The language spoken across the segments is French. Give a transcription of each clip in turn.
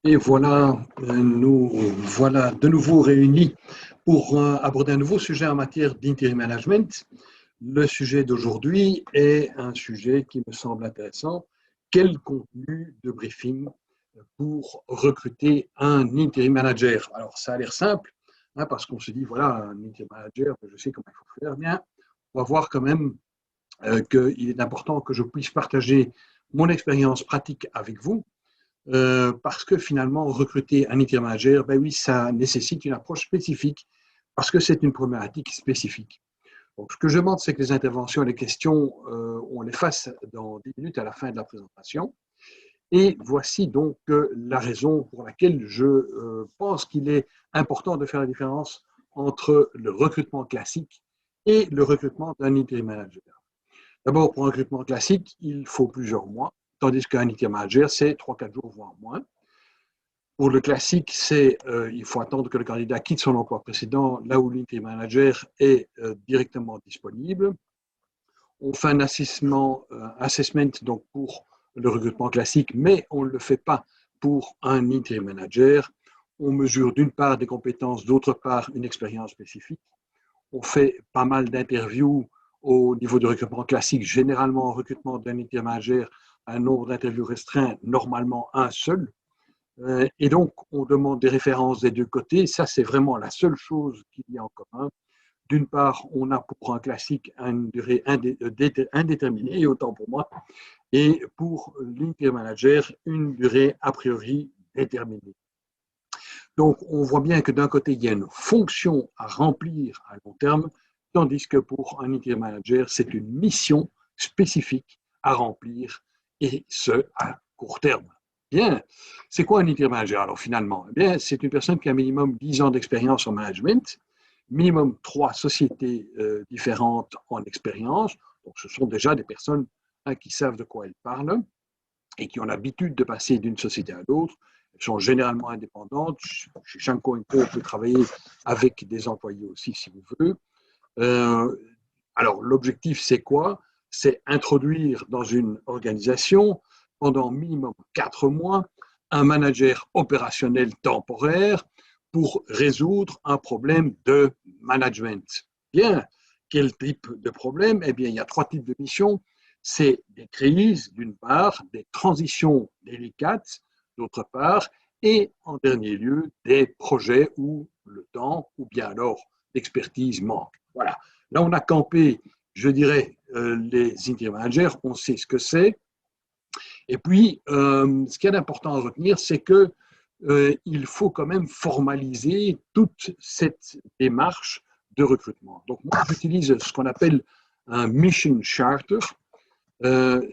Et voilà, nous voilà de nouveau réunis pour aborder un nouveau sujet en matière d'interim management. Le sujet d'aujourd'hui est un sujet qui me semble intéressant. Quel contenu de briefing pour recruter un interim manager? Alors, ça a l'air simple, hein, parce qu'on se dit, voilà, un interim manager, je sais comment il faut faire. Bien, on va voir quand même qu'il est important que je puisse partager mon expérience pratique avec vous parce que finalement, recruter un interim manager, ben oui, ça nécessite une approche spécifique parce que c'est une problématique spécifique. Donc, ce que je demande, c'est que les interventions et les questions, on les fasse dans 10 minutes à la fin de la présentation. Et voici donc la raison pour laquelle je pense qu'il est important de faire la différence entre le recrutement classique et le recrutement d'un interim manager. D'abord, pour un recrutement classique, il faut plusieurs mois, tandis qu'un interim manager, c'est 3-4 jours, voire moins. Pour le classique, il faut attendre que le candidat quitte son emploi précédent, là où l'interim manager est directement disponible. On fait un assessment donc pour le recrutement classique, mais on ne le fait pas pour un interim manager. On mesure d'une part des compétences, d'autre part une expérience spécifique. On fait pas mal d'interviews au niveau du recrutement classique, généralement en recrutement d'un interim manager, un nombre d'interviews restreint, normalement un seul. Et donc, on demande des références des deux côtés. Ça, c'est vraiment la seule chose qu'il y a en commun. D'une part, on a pour un classique une durée indéterminée, autant pour moi, et pour l'interim manager, une durée a priori déterminée. Donc, on voit bien que d'un côté, il y a une fonction à remplir à long terme, tandis que pour un interim manager, c'est une mission spécifique à remplir, et ce, à court terme. Bien, c'est quoi un interim manager alors finalement? Eh bien, c'est une personne qui a minimum 10 ans d'expérience en management, minimum 3 sociétés différentes en expérience. Donc, ce sont déjà des personnes qui savent de quoi elles parlent et qui ont l'habitude de passer d'une société à l'autre. Elles sont généralement indépendantes. Chez Shanko Co, on peut travailler avec des employés aussi, si vous voulez. Euh, alors, l'objectif, c'est quoi? C'est introduire dans une organisation, pendant minimum 4 mois, un manager opérationnel temporaire pour résoudre un problème de management. Bien, quel type de problème? Eh bien, il y a 3 types de missions. C'est des crises, d'une part, des transitions délicates, d'autre part, et en dernier lieu, des projets où le temps ou bien alors l'expertise manque. Voilà. Là, on a campé, je dirais, les interim managers, on sait ce que c'est. Et puis, ce qu'il y a d'important à retenir, c'est que il faut quand même formaliser toute cette démarche de recrutement. Donc, moi, j'utilise ce qu'on appelle un mission charter.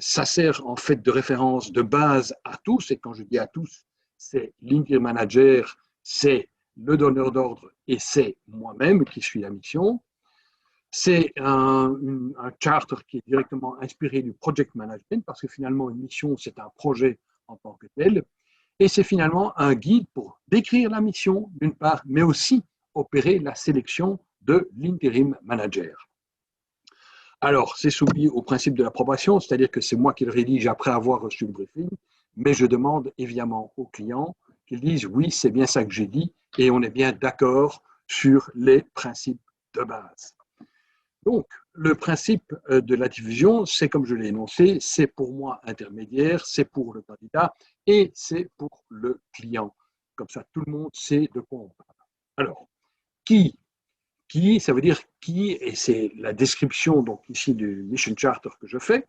Ça sert en fait de référence de base à tous, et quand je dis à tous, c'est l'interim manager, c'est le donneur d'ordre et c'est moi-même qui suis la mission. C'est un charter qui est directement inspiré du project management, parce que finalement, une mission, c'est un projet en tant que tel. Et c'est finalement un guide pour décrire la mission, d'une part, mais aussi opérer la sélection de l'interim manager. Alors, c'est soumis au principe de l'approbation, c'est-à-dire que c'est moi qui le rédige après avoir reçu le briefing, mais je demande évidemment aux clients qu'ils disent oui, c'est bien ça que j'ai dit, et on est bien d'accord sur les principes de base. Donc, le principe de la diffusion, c'est comme je l'ai énoncé, c'est pour moi intermédiaire, c'est pour le candidat et c'est pour le client. Comme ça, tout le monde sait de quoi on parle. Alors, qui Qui, ça veut dire qui, et c'est la description donc ici du Mission Charter que je fais,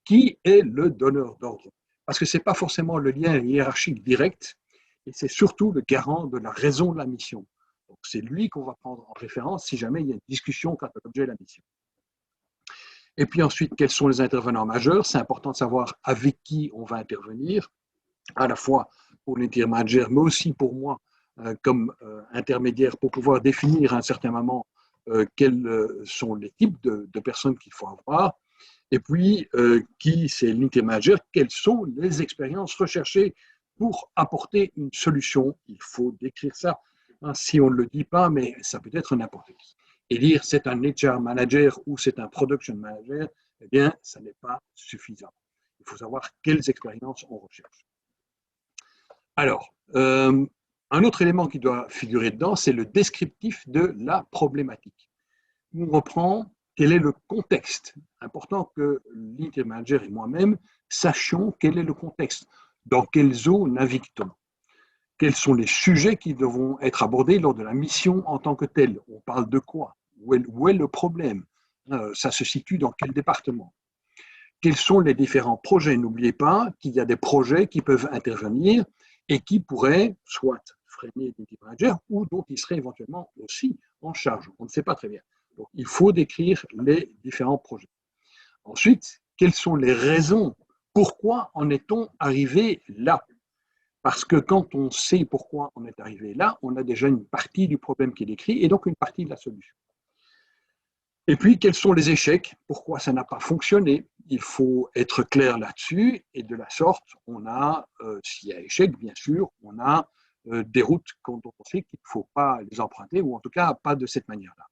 qui est le donneur d'ordre. Parce que ce n'est pas forcément le lien hiérarchique direct, et c'est surtout le garant de la raison de la mission. Donc, c'est lui qu'on va prendre en référence si jamais il y a une discussion quant à l'objet de la mission. Et puis ensuite, quels sont les intervenants majeurs? C'est important de savoir avec qui on va intervenir, à la fois pour l'interim manager, mais aussi pour moi comme intermédiaire pour pouvoir définir à un certain moment quels sont les types de personnes qu'il faut avoir. Et puis, qui c'est l'interim manager, quelles sont les expériences recherchées pour apporter une solution. Il faut décrire ça, hein, si on ne le dit pas, mais ça peut être n'importe qui. Et dire c'est un HR manager ou c'est un production manager, eh bien, ça n'est pas suffisant. Il faut savoir quelles expériences on recherche. Alors, un autre élément qui doit figurer dedans, c'est le descriptif de la problématique. On reprend quel est le contexte. Important que l'interim manager et moi-même sachions quel est le contexte. Dans quelles eaux navigue-t-on? Quels sont les sujets qui devront être abordés lors de la mission en tant que telle? On parle de quoi? Où est le problème? Ça se situe dans quel département? Quels sont les différents projets? N'oubliez pas qu'il y a des projets qui peuvent intervenir et qui pourraient soit freiner l'Interim Manager ou dont il serait éventuellement aussi en charge. On ne sait pas très bien. Donc, il faut décrire les différents projets. Ensuite, quelles sont les raisons? Pourquoi en est-on arrivé là? Parce que quand on sait pourquoi on est arrivé là, on a déjà une partie du problème qui est décrit et donc une partie de la solution. Et puis, quels sont les échecs? Pourquoi ça n'a pas fonctionné? Il faut être clair là-dessus et de la sorte, on a, s'il y a échec, bien sûr, on a des routes dont on sait qu'il ne faut pas les emprunter ou en tout cas pas de cette manière-là.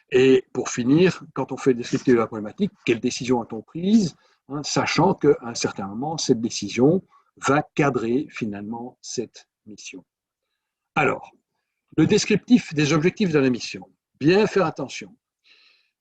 Et pour finir, quand on fait le descriptif de la problématique, quelle décision a-t-on prise, hein, sachant qu'à un certain moment, cette décision va cadrer finalement cette mission. Alors, le descriptif des objectifs de la mission. Bien faire attention.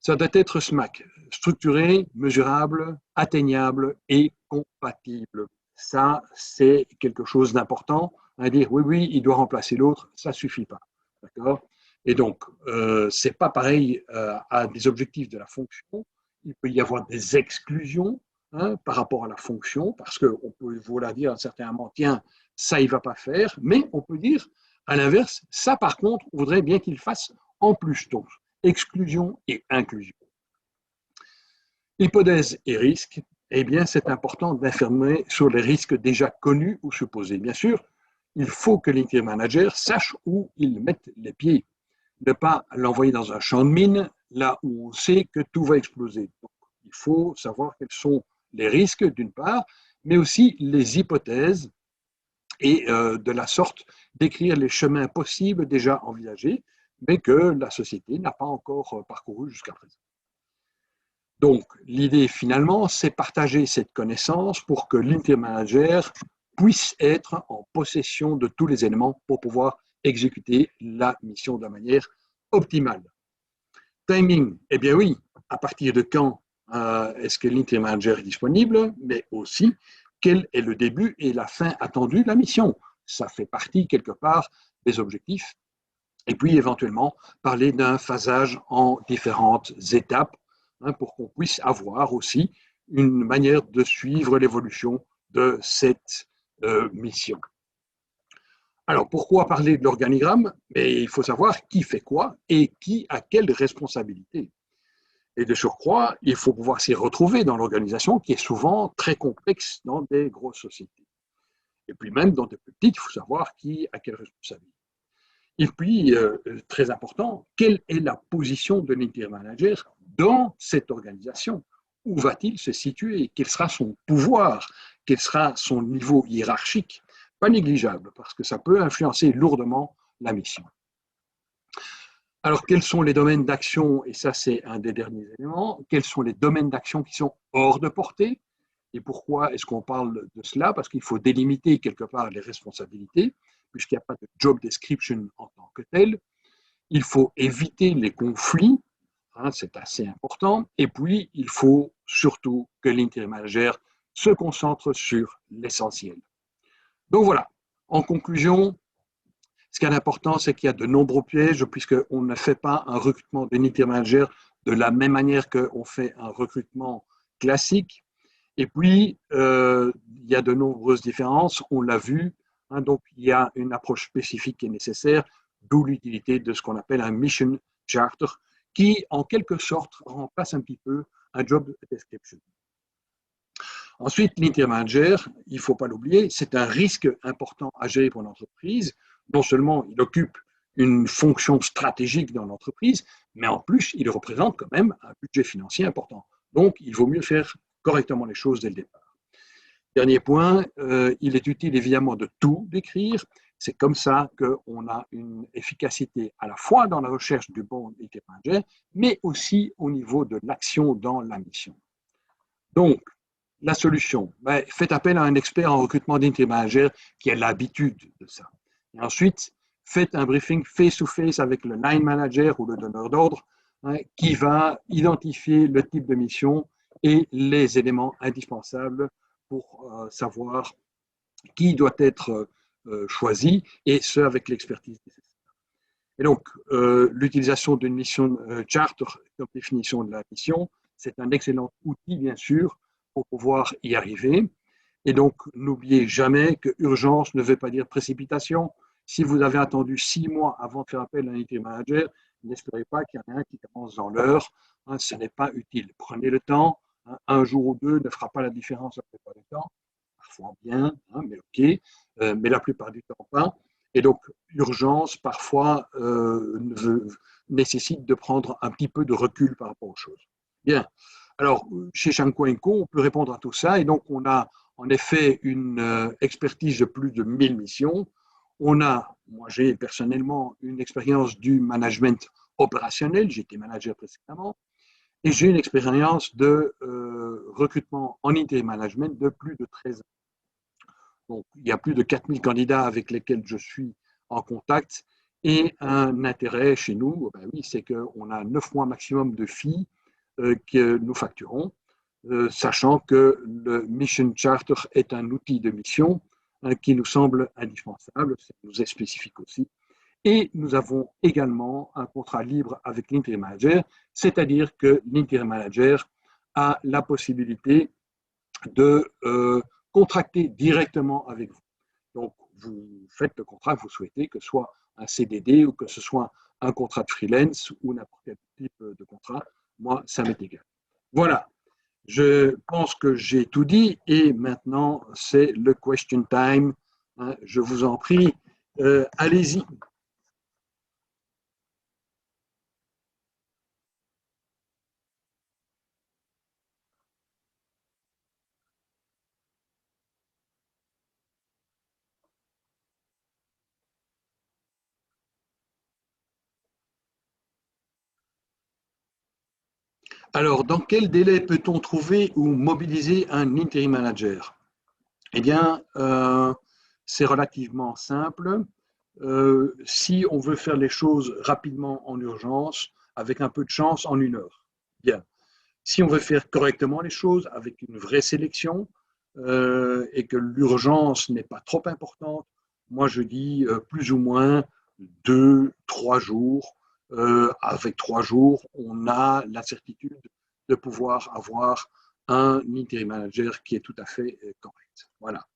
Ça doit être SMAC, structuré, mesurable, atteignable et compatible. Ça, c'est quelque chose d'important. À dire oui, oui, il doit remplacer l'autre, ça ne suffit pas. D'accord? Et donc, ce n'est pas pareil à des objectifs de la fonction. Il peut y avoir des exclusions hein, par rapport à la fonction, parce qu'on peut vouloir dire à un certain moment, tiens, ça, il ne va pas faire, mais on peut dire, à l'inverse, ça, par contre, on voudrait bien qu'il fasse en plus. Donc, exclusion et inclusion. Hypothèse et risque, eh bien, c'est important d'informer sur les risques déjà connus ou supposés. Bien sûr, il faut que l'interim manager sache où il met les pieds. Ne pas l'envoyer dans un champ de mine, là où on sait que tout va exploser. Donc, il faut savoir quels sont les risques, d'une part, mais aussi les hypothèses et de la sorte décrire les chemins possibles déjà envisagés, mais que la société n'a pas encore parcouru jusqu'à présent. Donc, l'idée finalement, c'est partager cette connaissance pour que l'interim manager puisse être en possession de tous les éléments pour pouvoir exécuter la mission de manière optimale. Timing, eh bien oui, à partir de quand est-ce que l'interim manager est disponible, mais aussi quel est le début et la fin attendue de la mission. Ça fait partie quelque part des objectifs. Et puis éventuellement parler d'un phasage en différentes étapes hein, pour qu'on puisse avoir aussi une manière de suivre l'évolution de cette mission. Alors, pourquoi parler de l'organigramme? Il faut savoir qui fait quoi et qui a quelle responsabilité. Et de surcroît, il faut pouvoir s'y retrouver dans l'organisation qui est souvent très complexe dans des grosses sociétés. Et puis même dans des plus petites, il faut savoir qui a quelle responsabilité. Et puis, très important, quelle est la position de l'interim manager dans cette organisation? Où va-t-il se situer? Quel sera son pouvoir? Quel sera son niveau hiérarchique? Pas négligeable, parce que ça peut influencer lourdement la mission. Alors, quels sont les domaines d'action? Et ça, c'est un des derniers éléments. Quels sont les domaines d'action qui sont hors de portée? Et pourquoi est-ce qu'on parle de cela? Parce qu'il faut délimiter quelque part les responsabilités, puisqu'il n'y a pas de job description en tant que tel. Il faut éviter les conflits, hein, c'est assez important. Et puis, il faut surtout que l'interim manager se concentre sur l'essentiel. Donc voilà, en conclusion, ce qui est important, c'est qu'il y a de nombreux pièges, puisqu'on ne fait pas un recrutement de interim manager de la même manière qu'on fait un recrutement classique. Et puis, il y a de nombreuses différences, on l'a vu, hein, donc il y a une approche spécifique qui est nécessaire, d'où l'utilité de ce qu'on appelle un mission charter, qui en quelque sorte remplace un petit peu un job description. Ensuite, l'interim manager, il ne faut pas l'oublier, c'est un risque important à gérer pour l'entreprise. Non seulement il occupe une fonction stratégique dans l'entreprise, mais en plus, il représente quand même un budget financier important. Donc, il vaut mieux faire correctement les choses dès le départ. Dernier point, il est utile évidemment de tout décrire. C'est comme ça qu'on a une efficacité à la fois dans la recherche du bon interim manager, mais aussi au niveau de l'action dans la mission. Donc, La solution, ben, faites appel à un expert en recrutement d'intérim manager qui a l'habitude de ça. Et ensuite, faites un briefing face-to-face avec le line manager ou le donneur d'ordre, hein, qui va identifier le type de mission et les éléments indispensables pour savoir qui doit être choisi, et ce avec l'expertise nécessaire. Et donc, l'utilisation d'une mission charter comme définition de la mission, c'est un excellent outil, bien sûr, pour pouvoir y arriver. Et donc, n'oubliez jamais que urgence ne veut pas dire précipitation. Si vous avez attendu 6 mois avant de faire appel à un interim manager, n'espérez pas qu'il y en a un qui commence dans l'heure. Hein, ce n'est pas utile. Prenez le temps. Hein, un jour ou deux ne fera pas la différence la plupart du temps. Parfois bien, hein, mais OK. Mais la plupart du temps pas. Et donc, urgence, parfois, nécessite de prendre un petit peu de recul par rapport aux choses. Bien. Alors, chez Shanko & Co, on peut répondre à tout ça. Et donc, on a en effet une expertise de plus de 1000 missions. Moi, j'ai personnellement une expérience du management opérationnel. J'étais manager précédemment. Et j'ai une expérience de recrutement en interim management de plus de 13 ans. Donc, il y a plus de 4000 candidats avec lesquels je suis en contact. Et un intérêt chez nous, ben oui, c'est qu'on a 9 mois maximum de filles que nous facturons, sachant que le Mission Charter est un outil de mission qui nous semble indispensable, ça nous est spécifique aussi. Et nous avons également un contrat libre avec l'interim manager, c'est-à-dire que l'interim manager a la possibilité de contracter directement avec vous. Donc, vous faites le contrat que vous souhaitez, que ce soit un CDD ou que ce soit un contrat de freelance ou n'importe quel type de contrat. Moi, ça m'est égal. Voilà, je pense que j'ai tout dit et maintenant, c'est le question time. Hein, je vous en prie, allez-y. Alors, dans quel délai peut-on trouver ou mobiliser un interim manager? Eh bien, c'est relativement simple. Si on veut faire les choses rapidement en urgence, avec un peu de chance, en 1 heure. Bien. Si on veut faire correctement les choses, avec une vraie sélection, et que l'urgence n'est pas trop importante, moi je dis plus ou moins 2, 3 jours. Avec 3 jours, on a la certitude de pouvoir avoir un interim manager qui est tout à fait correct. Voilà.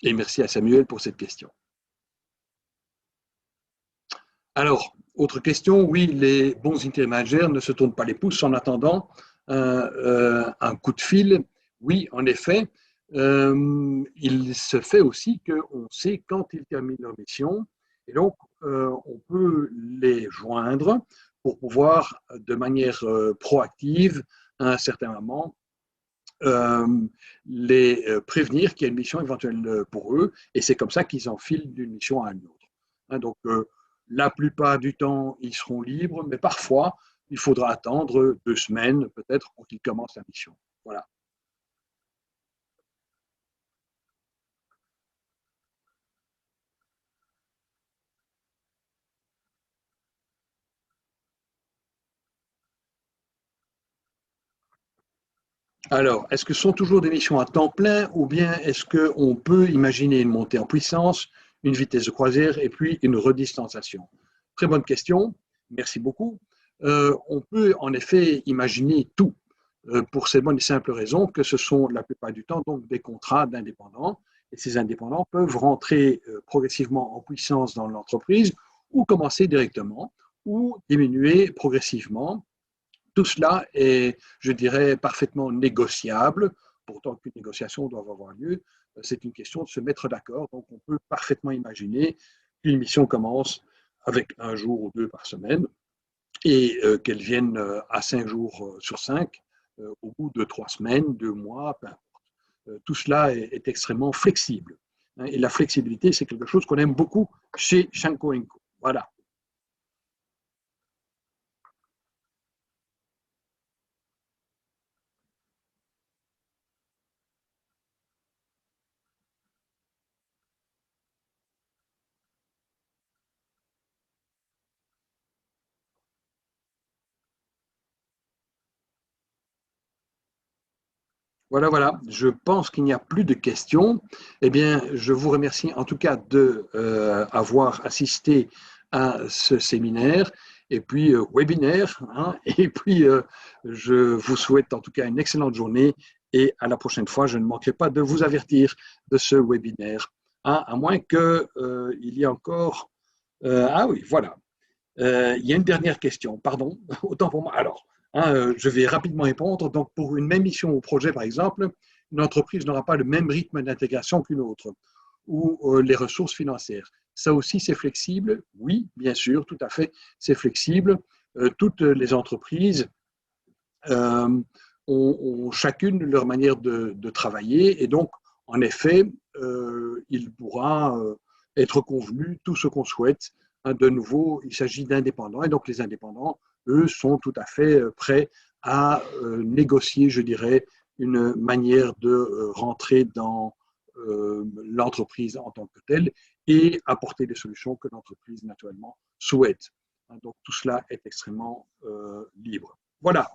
Et merci à Samuel pour cette question. Alors, autre question, oui, les bons interim managers ne se tournent pas les pouces en attendant un coup de fil. Oui, en effet, il se fait aussi qu'on sait quand ils terminent leur mission et donc on peut les joindre pour pouvoir, de manière proactive, à un certain moment, euh, les prévenir qu'il y a une mission éventuelle pour eux, et c'est comme ça qu'ils enfilent d'une mission à une autre. Hein, donc, la plupart du temps, ils seront libres, mais parfois, il faudra attendre 2 semaines, peut-être, pour qu'ils commencent la mission. Voilà. Alors, est-ce que ce sont toujours des missions à temps plein ou bien est-ce qu'on peut imaginer une montée en puissance, une vitesse de croisière et puis une redistanciation? Très bonne question, merci beaucoup. On peut en effet imaginer tout pour cette bonne et simple raison que ce sont la plupart du temps donc des contrats d'indépendants et ces indépendants peuvent rentrer progressivement en puissance dans l'entreprise ou commencer directement ou diminuer progressivement. Tout cela est, je dirais, parfaitement négociable, pourtant qu'une négociation doit avoir lieu. C'est une question de se mettre d'accord. Donc, on peut parfaitement imaginer qu'une mission commence avec 1 jour ou 2 par semaine et qu'elle vienne à 5 jours sur 5 au bout de 3 semaines, 2 mois, peu importe. Tout cela est extrêmement flexible. Et la flexibilité, c'est quelque chose qu'on aime beaucoup chez Shanko & Co. Voilà. Voilà. Je pense qu'il n'y a plus de questions. Eh bien, je vous remercie en tout cas de avoir assisté à ce séminaire et puis webinaire. Hein, et puis, je vous souhaite en tout cas une excellente journée et à la prochaine fois, je ne manquerai pas de vous avertir de ce webinaire. Hein, à moins qu'il y ait encore… ah oui, voilà. Il y a une dernière question, pardon, autant pour moi. Alors, hein, je vais rapidement répondre. Donc, pour une même mission ou projet, par exemple, une entreprise n'aura pas le même rythme d'intégration qu'une autre, ou les ressources financières. Ça aussi, c'est flexible. Oui, bien sûr, tout à fait, c'est flexible. Toutes les entreprises euh, ont chacune leur manière de travailler, et donc, en effet, il pourra être convenu tout ce qu'on souhaite. Hein, de nouveau, il s'agit d'indépendants, et donc les indépendants, eux, sont tout à fait prêts à négocier, je dirais, une manière de rentrer dans l'entreprise en tant que telle et apporter des solutions que l'entreprise, naturellement, souhaite. Hein, donc, tout cela est extrêmement libre. Voilà.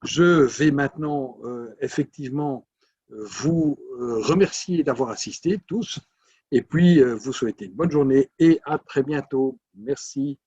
Je vais maintenant effectivement vous remercier d'avoir assisté tous et puis vous souhaiter une bonne journée et à très bientôt. Merci.